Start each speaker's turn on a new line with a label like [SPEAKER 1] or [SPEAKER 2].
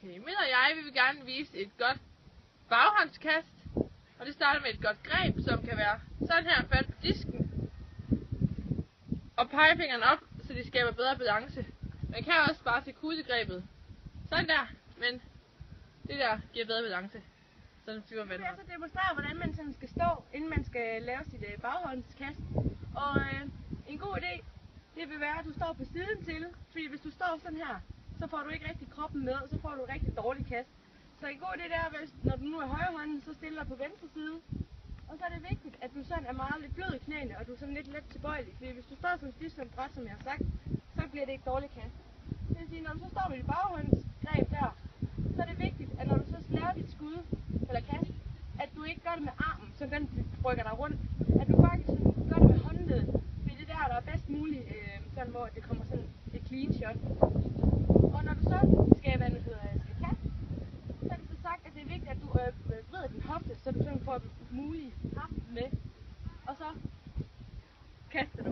[SPEAKER 1] Okay, Emil og jeg vil gerne vise et godt baghåndskast. Og det starter med et godt greb, som kan være sådan her fat på disken. Og pegefingeren op, så de skaber bedre balance. Man kan også bare til kuglegrebet. Sådan der, men det der giver bedre balance. Sådan flyver man.
[SPEAKER 2] Jeg vil altså demonstrere, hvordan man sådan skal stå, inden man skal lave sit baghåndskast. Og en god idé, det vil være, at du står på siden til. Fordi hvis du står sådan her, så får du ikke rigtig kroppen med, og så får du et rigtig dårligt kast. Så en god idé der er, når du nu er højrehånden, så stiller dig på venstre side. Og så er det vigtigt, at du sådan er meget lidt blød i knæene, og du er sådan lidt let tilbøjelig. Fordi hvis du står som stift som bræt, som jeg har sagt, så bliver det et dårligt kast. Det vil sige, når du så står med dit baghåndsgreb der, så er det vigtigt, at når du så laver dit skud, eller kast, at du ikke gør det med armen, så den rykker dig rundt. At du faktisk gør det med håndledet, fordi det der er bedst muligt, sådan hvor det kommer sådan et clean shot. Og når du så skal kaste, så er det så sagt, at det er vigtigt, at du vrider din hofte, så du sådan får mulig kraft med, og så kaste